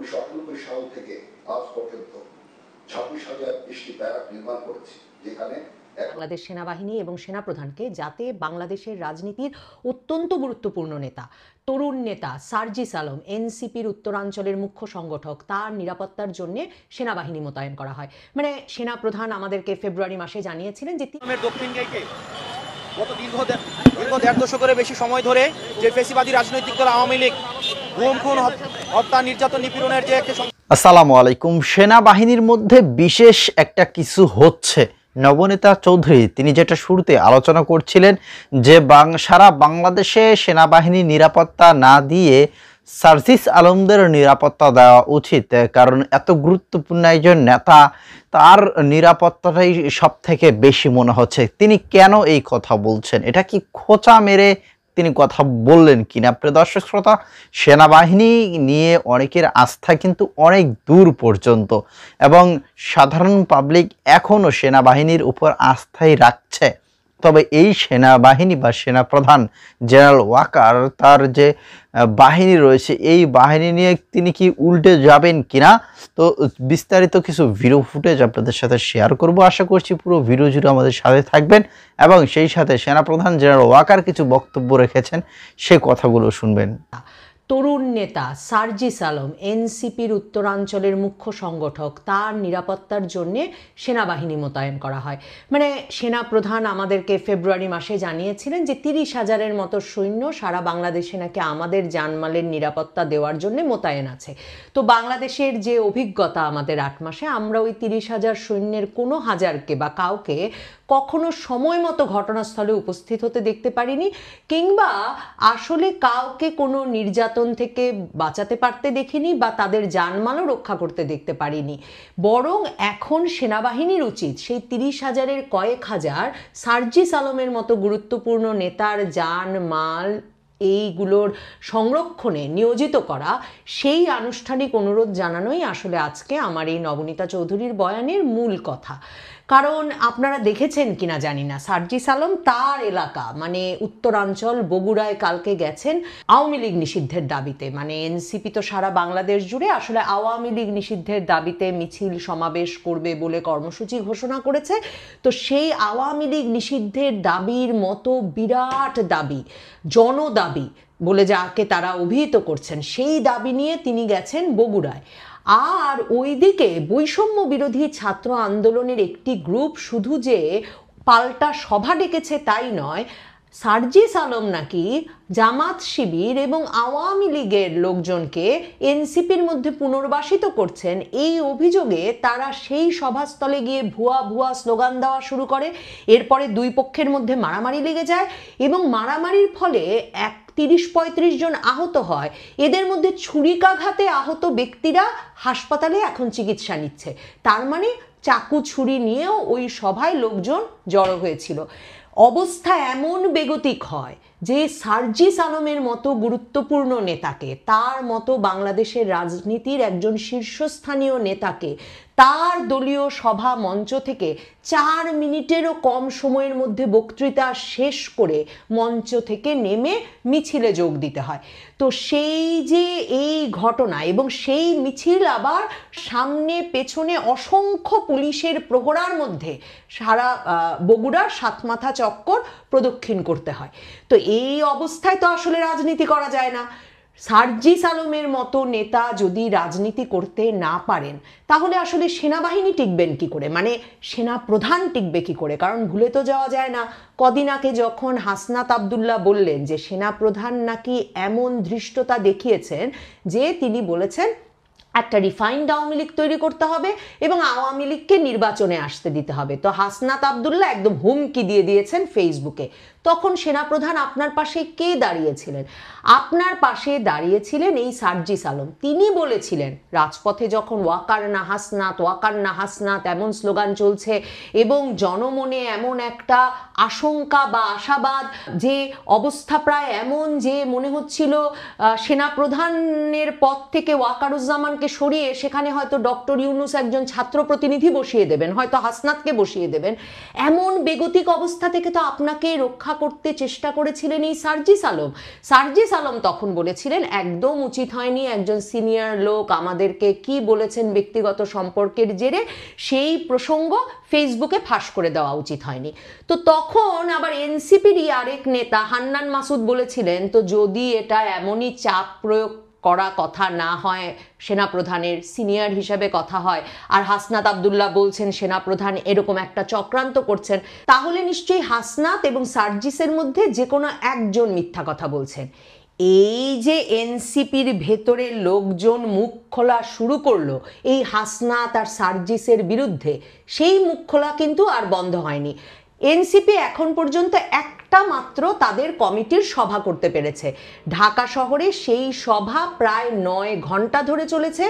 1998 সাল থেকে আজ পর্যন্ত 26,000টি ব্যারাক নির্মাণ করেছি, যেখানে বাংলাদেশ সেনাবাহিনী এবং সেনাপ্রধানকে যাতে বাংলাদেশের রাজনীতির অত্যন্ত গুরুত্বপূর্ণ নেতা, তরুণ নেতা সার্জিস আলম, এনসিপির উত্তরাঞ্চলের মুখ্য সংগঠক, তার নিরাপত্তার জন্য সেনাবাহিনী মোতায়েন করা হয়। মানে সেনাপ্রধান আমাদেরকে ফেব্রুয়ারি মাসে জানিয়েছিলেন যে দক্ষিণ গেইটে গত দীর্ঘ 1.5 দশকের বেশি সময় ধরে যে ফেসিবাদী রাজনৈতিক দল আওয়ামী লীগ গুম খুন হত্যা নির্যাতন নিপীড়নের যে একটা আসসালামু আলাইকুম। সেনাবাহিনীর মধ্যে বিশেষ একটা কিছু হচ্ছে। নবনেতা চৌধুরী তিনি যেটা শুরুতে আলোচনা করছিলেন যে সারা বাংলাদেশে সেনাবাহিনী নিরাপত্তা না দিয়ে সার্জিস আলমদের নিরাপত্তা দেওয়া উচিত, কারণ এত গুরুত্বপূর্ণ একজন নেতা, তার নিরাপত্তাটাই সব থেকে বেশি মনে হচ্ছে। তিনি কেন এই কথা বলছেন? এটা কি খোঁচা মেরে তিনি কথা বললেন কিনা? প্রিয় দর্শক শ্রোতা, সেনাবাহিনী নিয়ে অনেকের আস্থা কিন্তু অনেক দূর পর্যন্ত, এবং সাধারণ পাবলিক এখনও সেনাবাহিনীর উপর আস্থাই রাখছে। তবে এই সেনাবাহিনী বা সেনাপ্রধান জেনারেল ওয়াকার, তার যে বাহিনী রয়েছে, এই বাহিনী নিয়ে তিনি কি উল্টে যাবেন কিনা, তো বিস্তারিত কিছু ভিডিও ফুটেজ আপনাদের সাথে শেয়ার করব। আশা করছি পুরো ভিডিও জুড়ে আমাদের সাথে থাকবেন এবং সেই সাথে সেনাপ্রধান জেনারেল ওয়াকার কিছু বক্তব্য রেখেছেন, সে কথাগুলো শুনবেন। তরুণ নেতা সার্জিস আলম, এনসিপির উত্তরাঞ্চলের মুখ্য সংগঠক, তার নিরাপত্তার জন্য সেনাবাহিনী মোতায়েন করা হয়। মানে সেনাপ্রধান আমাদেরকে ফেব্রুয়ারি মাসে জানিয়েছিলেন যে 30,000-এর মতো সৈন্য সারা বাংলাদেশে নাকি আমাদের জানমালের নিরাপত্তা দেওয়ার জন্য মোতায়েন আছে। তো বাংলাদেশের যে অভিজ্ঞতা আমাদের 8 মাসে, আমরা ওই 30,000 সৈন্যের কোনো হাজারকে বা কাউকে কখনো সময় মতো ঘটনাস্থলে উপস্থিত হতে দেখতে পারিনি, কিংবা আসলে কাউকে কোনো নির্যাতন থেকে বাঁচাতে পারতে দেখিনি বা তাদের জানমালও রক্ষা করতে দেখতে পারিনি। বরং এখন সেনাবাহিনীর উচিত সেই 30,000-এর কয়েক হাজার সার্জিস আলমের মতো গুরুত্বপূর্ণ নেতার জানমাল এইগুলোর সংরক্ষণে নিয়োজিত করা। সেই আনুষ্ঠানিক অনুরোধ জানানোই আসলে আজকে আমার এই নবনীতা চৌধুরীর বয়ানের মূল কথা। কারণ আপনারা দেখেছেন কিনা জানি না, সার্জিস আলম তার এলাকা মানে উত্তরাঞ্চল বগুড়ায় কালকে গেছেন আওয়ামী লীগ নিষিদ্ধের দাবিতে। মানে এনসিপি তো সারা বাংলাদেশ জুড়ে আসলে আওয়ামী লীগ নিষিদ্ধের দাবিতে মিছিল সমাবেশ করবে বলে কর্মসূচি ঘোষণা করেছে। তো সেই আওয়ামী লীগ নিষিদ্ধের দাবির মতো বিরাট দাবি, জনদাবি বলে যাকে তারা অভিহিত করছেন, সেই দাবি নিয়ে তিনি গেছেন বগুড়ায়। আর ওইদিকে বৈষম্য বিরোধী ছাত্র আন্দোলনের একটি গ্রুপ শুধু যে পাল্টা সভা ডেকেছে তাই নয়, সার্জিস আলম নাকি জামাত শিবির এবং আওয়ামী লীগের লোকজনকে এনসিপির মধ্যে পুনর্বাসিত করছেন। এই অভিযোগে তারা সেই সভাস্থলে গিয়ে ভুয়া ভুয়া স্লোগান দেওয়া শুরু করে। এরপরে দুই পক্ষের মধ্যে মারামারি লেগে যায় এবং মারামারির ফলে 30-35 জন আহত হয়। এদের মধ্যে ছুরিকাঘাতে আহত ব্যক্তিরা হাসপাতালে এখন চিকিৎসা নিচ্ছে। তার মানে চাকু ছুরি নিয়েও ওই সভায় লোকজন জড়ো হয়েছিল। অবস্থা এমন বেগতিক হয় যে সার্জিস আলমের মতো গুরুত্বপূর্ণ নেতাকে, তার মতো বাংলাদেশের রাজনীতির একজন শীর্ষস্থানীয় নেতাকে তার দলীয় সভা মঞ্চ থেকে 4 মিনিটেরও কম সময়ের মধ্যে বক্তৃতা শেষ করে মঞ্চ থেকে নেমে মিছিলে যোগ দিতে হয়। তো সেই যে এই ঘটনা, এবং সেই মিছিল আবার সামনে পেছনে অসংখ্য পুলিশের প্রহরার মধ্যে সারা বগুড়ার সাতমাথা চক্কর প্রদক্ষিণ করতে হয়। তো এই অবস্থায় তো আসলে রাজনীতি করা যায় না। সার্জিস আলমের মতো নেতা যদি রাজনীতি করতে না পারেন, তাহলে আসলে সেনাবাহিনী টিকবেন কি করে, মানে সেনা প্রধান টিকবে কি করে? কারণ ভুলে তো যাওয়া যায় না, কদিন আগে যখন হাসনাত আবদুল্লাহ বললেন যে সেনা প্রধান নাকি এমন ধৃষ্টতা দেখিয়েছেন যে তিনি বলেছেন একটা রিফাইন্ড আওয়ামী লীগ তৈরি করতে হবে এবং আওয়ামী লীগকে নির্বাচনে আসতে দিতে হবে। তো হাসনাত আবদুল্লাহ একদম হুমকি দিয়ে দিয়েছেন ফেসবুকে। তখন সেনাপ্রধান আপনার পাশে কে দাঁড়িয়েছিলেন? আপনার পাশে দাঁড়িয়েছিলেন এই সার্জিস আলম। তিনি বলেছিলেন রাজপথে যখন ওয়াকার না হাসনাত, ওয়াকার না হাসনাত এমন স্লোগান চলছে এবং জনমনে এমন একটা আশঙ্কা বা আশাবাদ, যে অবস্থা প্রায় এমন যে মনে হচ্ছিল সেনাপ্রধানের পদ থেকে ওয়াকারুজ্জামানকে সরিয়ে সেখানে হয়তো ডক্টর ইউনূস একজন ছাত্র প্রতিনিধি বসিয়ে দেবেন, হয়তো হাসনাতকে বসিয়ে দেবেন। এমন বেগতিক অবস্থা থেকে তো আপনাকে রক্ষা রক্ষা করতে চেষ্টা করেছিলেন এই সার্জিস আলম। সার্জিস আলম তখন বলেছিলেন একদম উচিত হয়নি, একজন সিনিয়র লোক আমাদেরকে কি বলেছেন ব্যক্তিগত সম্পর্কের জেরে সেই প্রসঙ্গ ফেসবুকে ফাঁস করে দেওয়া উচিত হয়নি। তো তখন আবার এনসিপিরই আরেক নেতা হান্নান মাসুদ বলেছিলেন তো যদি এটা এমনই চাপ প্রয়োগ করা কথা না হয়, সেনাপ্রধানের সিনিয়র হিসেবে কথা হয়, আর হাসনাত আবদুল্লাহ বলছেন সেনাপ্রধান এরকম একটা চক্রান্ত করছেন, তাহলে নিশ্চয়ই হাসনাত এবং সার্জিসের মধ্যে যে কোনো একজন মিথ্যা কথা বলছেন। এই যে এনসিপির ভেতরে লোকজন মুখ খোলা শুরু করলো এই হাসনাত আর সার্জিসের বিরুদ্ধে, সেই মুখ খোলা কিন্তু আর বন্ধ হয়নি। এনসিপি এখন পর্যন্ত একটা মাত্র তাদের কমিটির সভা করতে পেরেছে। ঢাকা শহরে সেই সভা প্রায় 9 ঘন্টা ধরে চলেছে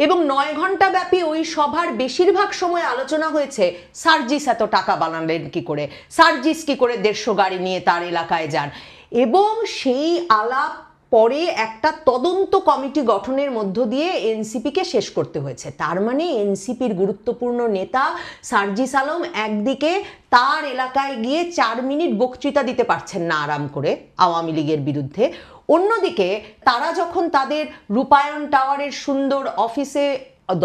এবং 9 ঘন্টা ব্যাপী ওই সভার বেশিরভাগ সময় আলোচনা হয়েছে সার্জিস এত টাকা বানালেন কি করে, সার্জিস কি করে 150 গাড়ি নিয়ে তার এলাকায় যান, এবং সেই আলাপ পরে একটা তদন্ত কমিটি গঠনের মধ্য দিয়ে এনসিপিকে শেষ করতে হয়েছে। তার মানে এনসিপির গুরুত্বপূর্ণ নেতা সার্জিস আলম একদিকে তার এলাকায় গিয়ে 4 মিনিট বক্তৃতা দিতে পারছেন না আরাম করে আওয়ামী লীগের বিরুদ্ধে, অন্যদিকে তারা যখন তাদের রূপায়ণ টাওয়ারের সুন্দর অফিসে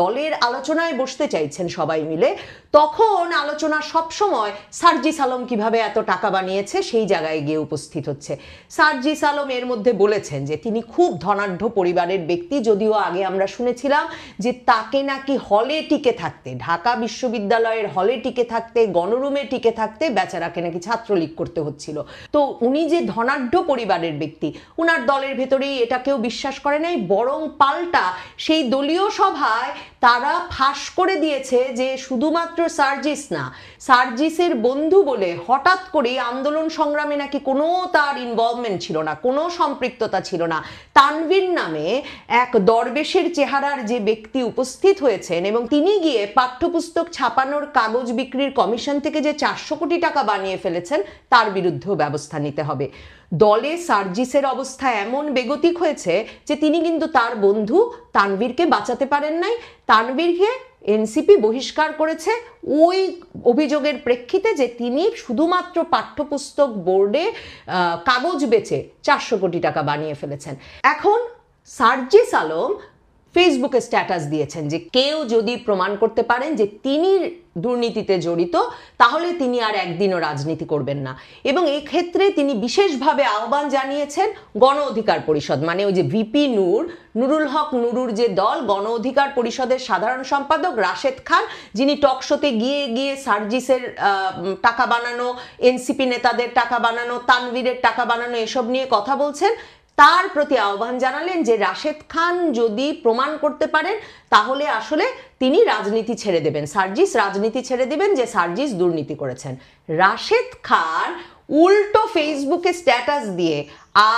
দলের আলোচনায় বসতে চাইছেন সবাই মিলে, তখন আলোচনা সবসময় সার্জিস আলম কিভাবে এত টাকা বানিয়েছে সেই জায়গায় গিয়ে উপস্থিত হচ্ছে। সার্জিস আলম এর মধ্যে বলেছেন যে তিনি খুব ধনাঢ্য পরিবারের ব্যক্তি, যদিও আগে আমরা শুনেছিলাম যে তাকে নাকি হলে টিকে থাকতে, ঢাকা বিশ্ববিদ্যালয়ের হলে টিকে থাকতে, গণরুমে টিকে থাকতে বেচারাকে নাকি ছাত্রলীগ করতে হচ্ছিল। তো উনি যে ধনাঢ্য পরিবারের ব্যক্তি, উনার দলের ভেতরেই এটা কেউ বিশ্বাস করে নাই, বরং পাল্টা সেই দলীয় সভায় তারা ফাঁস করে দিয়েছে যে শুধুমাত্র সার্জিস না, সার্জিসের বন্ধু বলে হঠাৎ করে আন্দোলন সংগ্রামে নাকি কোনো তার ইনভলভমেন্ট ছিল না, কোনো সম্পৃক্ততা ছিল না। তানভীর নামে এক দরবেশের চেহারার যে ব্যক্তি উপস্থিত হয়েছেন এবং তিনি গিয়ে পাঠ্যপুস্তক ছাপানোর কাগজ বিক্রির কমিশন থেকে যে 400 কোটি টাকা বানিয়ে ফেলেছেন তার বিরুদ্ধেও ব্যবস্থা নিতে হবে। দলে সার্জিসের অবস্থা এমন বেগতিক হয়েছে যে তিনি কিন্তু তার বন্ধু তানভীরকে বাঁচাতে পারেন নাই। তানভীরকে এনসিপি বহিষ্কার করেছে ওই অভিযোগের প্রেক্ষিতে যে তিনি শুধুমাত্র পাঠ্যপুস্তক বোর্ডে কাগজ বেচে 400 কোটি টাকা বানিয়ে ফেলেছেন। এখন সার্জিস আলম ফেসবুকে স্ট্যাটাস দিয়েছেন যে কেউ যদি প্রমাণ করতে পারেন যে তিনি দুর্নীতিতে জড়িত তাহলে তিনি আর একদিনও রাজনীতি করবেন না, এবং এই ক্ষেত্রে তিনি বিশেষভাবে আহ্বান জানিয়েছেন গণ অধিকার পরিষদ, মানে ওই যে ভিপি নুরুল হক নুরুর যে দল, গণ অধিকার পরিষদের সাধারণ সম্পাদক রাশেদ খান, যিনি টকশোতে গিয়ে গিয়ে সার্জিসের টাকা বানানো, এনসিপি নেতাদের টাকা বানানো, তানভীরের টাকা বানানো এসব নিয়ে কথা বলছেন, তার প্রতি আহ্বান জানালেন যে রাশেদ খান যদি প্রমাণ করতে পারেন তাহলে আসলে তিনি রাজনীতি ছেড়ে দেবেন, সার্জিস রাজনীতি ছেড়ে দেবেন, যে সার্জিস দুর্নীতি করেছেন। রাশেদ খান উল্টো ফেসবুকে স্ট্যাটাস দিয়ে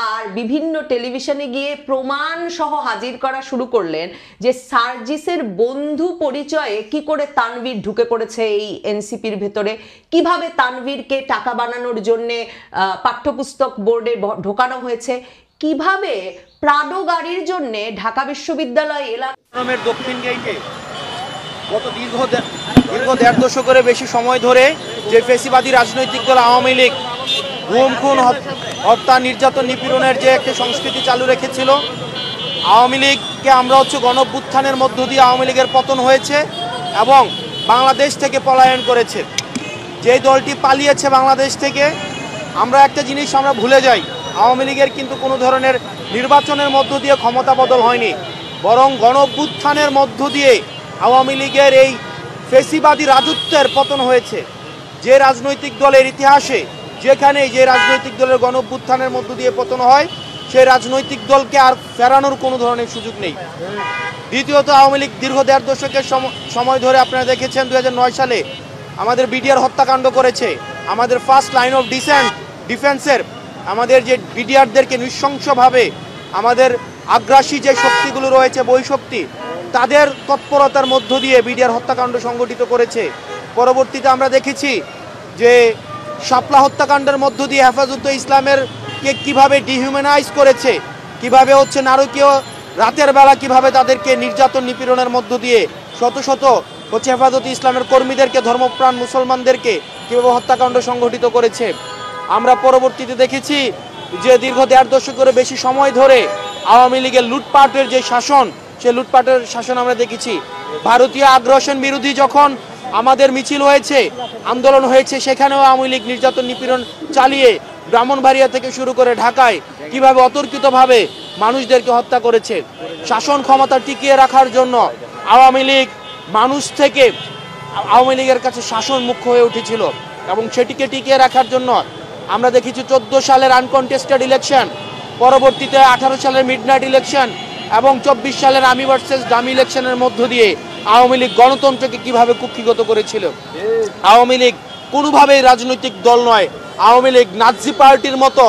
আর বিভিন্ন টেলিভিশনে গিয়ে প্রমাণ সহ হাজির করা শুরু করলেন যে সার্জিসের বন্ধু পরিচয়ে কি করে তানভীর ঢুকে পড়েছে এই এনসিপির ভেতরে, কিভাবে তানভীরকে টাকা বানানোর জন্য পাঠ্যপুস্তক বোর্ডে ঢোকানো হয়েছে, কিভাবে প্রাডো গাড়ির জন্য ঢাকা বিশ্ববিদ্যালয় এলাকার দক্ষিণ গেইটে গত দীর্ঘ 1.5 দশকের বেশি সময় ধরে যে ফেসিবাদী রাজনৈতিক দল আওয়ামী লীগ গুম খুন হত্যা নির্যাতন নিপীড়নের যে একটা সংস্কৃতি চালু রেখেছিল, আওয়ামী লীগকে আমরা গণঅভ্যুত্থানের মধ্য দিয়ে আওয়ামী লীগের পতন হয়েছে এবং বাংলাদেশ থেকে পলায়ন করেছে। যেই দলটি পালিয়েছে বাংলাদেশ থেকে, আমরা একটা জিনিস আমরা ভুলে যাই, আওয়ামী লীগের কিন্তু কোনো ধরনের নির্বাচনের মধ্য দিয়ে ক্ষমতা বদল হয়নি, বরং গণঅভ্যুত্থানের মধ্য দিয়ে আওয়ামী লীগের এই ফেসিবাদী রাজত্বের পতন হয়েছে। যে রাজনৈতিক দলের ইতিহাসে যেখানে যে রাজনৈতিক দলের গণঅভ্যুত্থানের মধ্য দিয়ে পতন হয় সেই রাজনৈতিক দলকে আর ফেরানোর কোনো ধরনের সুযোগ নেই। দ্বিতীয়ত, আওয়ামী লীগ দীর্ঘ 1.5 দশকের সময় ধরে আপনারা দেখেছেন 2009 সালে আমাদের বিডিআর হত্যাকাণ্ড করেছে। আমাদের ফার্স্ট লাইন অফ ডিফেন্সের আমাদের যে বিডিআরদেরকে নৃশংসভাবে আমাদের আগ্রাসী যে শক্তিগুলো রয়েছে বহিঃশক্তি, তাদের তৎপরতার মধ্য দিয়ে বিডিআর হত্যাকাণ্ড সংগঠিত করেছে। পরবর্তীতে আমরা দেখেছি যে শাপলা হত্যাকাণ্ডের মধ্য দিয়ে হেফাজতে ইসলামের কে কীভাবে ডিহিউম্যানাইজ করেছে, কিভাবে নারকীয় রাতের বেলা কিভাবে তাদেরকে নির্যাতন নিপীড়নের মধ্য দিয়ে শত শত হেফাজতে ইসলামের কর্মীদেরকে, ধর্মপ্রাণ মুসলমানদেরকে কীভাবে হত্যাকাণ্ড সংগঠিত করেছে। আমরা পরবর্তীতে দেখেছি যে দীর্ঘ 1.5 দশকেরও বেশি সময় ধরে আওয়ামী লীগের লুটপাটের যে শাসন, সেই লুটপাটের শাসন আমরা দেখেছি। ভারতীয় আগ্রাসন বিরোধী যখন আমাদের মিছিল হয়েছে, আন্দোলন হয়েছে, সেখানেও আওয়ামী লীগ নির্যাতন নিপীড়ন চালিয়ে ব্রাহ্মণবাড়িয়া থেকে শুরু করে ঢাকায় কিভাবে অতর্কিতভাবে মানুষদেরকে হত্যা করেছে। শাসন ক্ষমতা টিকিয়ে রাখার জন্য আওয়ামী লীগ মানুষ থেকে আওয়ামী লীগের কাছে শাসন মুখ্য হয়ে উঠেছিল এবং সেটিকে টিকিয়ে রাখার জন্য আমরা দেখেছি 14 সালের আনকনটেস্টেড ইলেকশন, পরবর্তীতে 18 সালের মিডনাইট ইলেকশন এবং 24 সালের আমি ভার্সেস ডামি ইলেকশনের মধ্য দিয়ে আওয়ামী লীগ গণতন্ত্রকে কিভাবে কুক্ষিগত করেছিল। আওয়ামী লীগ কোনোভাবেই রাজনৈতিক দল নয়। আওয়ামী লীগ নাৎসি পার্টির মতো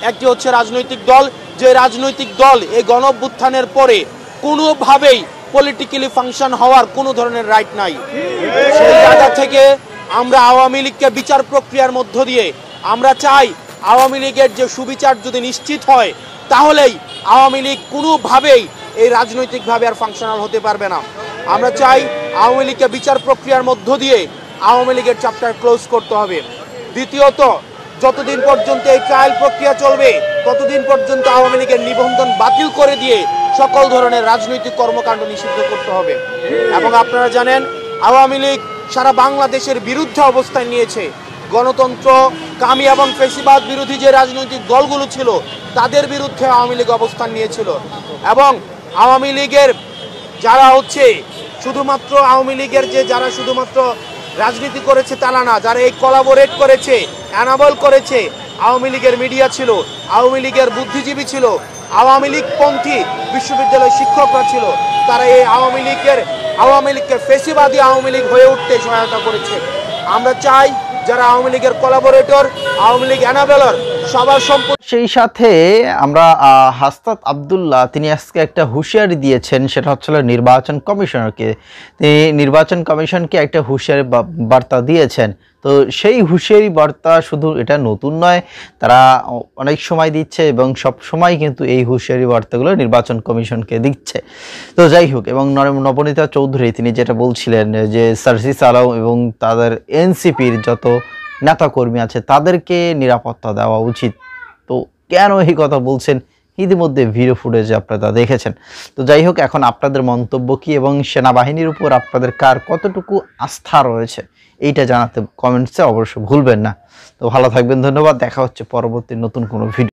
একটি হচ্ছে রাজনৈতিক দল, যে রাজনৈতিক দল এই গণঅভ্যুত্থানের পরে কোনোভাবেই পলিটিক্যালি ফাংশন হওয়ার কোনো ধরনের রাইট নাই। সেই জায়গা থেকে আমরা আওয়ামী লীগকে বিচার প্রক্রিয়ার মধ্য দিয়ে আমরা চাই আওয়ামী লীগের যে সুবিচার যদি নিশ্চিত হয়, তাহলেই আওয়ামী লীগ কোনোভাবেই এই রাজনৈতিকভাবে আর ফাংশনাল হতে পারবে না। আমরা চাই আওয়ামী লীগকে বিচার প্রক্রিয়ার মধ্য দিয়ে আওয়ামী লীগের চ্যাপ্টার ক্লোজ করতে হবে। দ্বিতীয়ত, যতদিন পর্যন্ত এই ট্রায়াল প্রক্রিয়া চলবে ততদিন পর্যন্ত আওয়ামী লীগের নিবন্ধন বাতিল করে দিয়ে সকল ধরনের রাজনৈতিক কর্মকাণ্ড নিষিদ্ধ করতে হবে। এবং আপনারা জানেন আওয়ামী লীগ সারা বাংলাদেশের বিরুদ্ধে অবস্থান নিয়েছে। গণতন্ত্র কামি এবং ফ্যাসিবাদ বিরোধী যে রাজনৈতিক দলগুলো ছিল তাদের বিরুদ্ধে আওয়ামী লীগ অবস্থান নিয়েছিল। এবং আওয়ামী লীগের যারা হচ্ছে শুধুমাত্র আওয়ামী লীগের যে যারা শুধুমাত্র রাজনীতি করেছে তারা না, যারা এই কোলাবোরেট করেছে, অ্যানাবল করেছে, আওয়ামী লীগের মিডিয়া ছিল, আওয়ামী লীগের বুদ্ধিজীবী ছিল, আওয়ামী লীগ পন্থী বিশ্ববিদ্যালয়ের শিক্ষকরা ছিল, তারা এই আওয়ামী লীগকে ফেসিবাদী আওয়ামী লীগ হয়ে উঠতে সহায়তা করেছে। আমরা চাই যারা আওয়ামী লীগের কোলাবোরেটর, আওয়ামী লীগ অ্যানাবেলর, সবার সম্পদ। সেই সাথে আমরা হাসনাত আব্দুল্লাহ তিনি আজকে একটা হুঁশিয়ারি দিয়েছেন, সেটা হচ্ছে নির্বাচন কমিশনারকে। তিনি নির্বাচন কমিশনকে একটা হুঁশিয়ারি বার্তা দিয়েছেন। তো সেই হুঁশিয়ারি বার্তা শুধু এটা নতুন নয়, তারা অনেক সময় দিচ্ছে এবং সব সময় কিন্তু এই হুঁশিয়ারি বার্তাগুলো নির্বাচন কমিশনকে দিচ্ছে। তো যাই হোক, এবং নবনীতা চৌধুরী তিনি যেটা বলছিলেন যে সার্জিস আলম এবং তাদের এনসিপির যত নেতাকর্মী আছে তাদেরকে নিরাপত্তা দেওয়া উচিত। তো কেন এই কথা বলছেন ইতিমধ্যে ভিডিও ফুটেজে আপনারা দেখেছেন। তো যাই হোক, এখন আপনাদের মন্তব্য কি এবং সেনাবাহিনীর উপর আপনাদের কার কতটুকু আস্থা রয়েছে এইটা জানাতে কমেন্টসে অবশ্যই ভুলবেন না। তো ভালো থাকবেন, ধন্যবাদ। দেখা হচ্ছে পরবর্তী নতুন কোনো ভিডিও।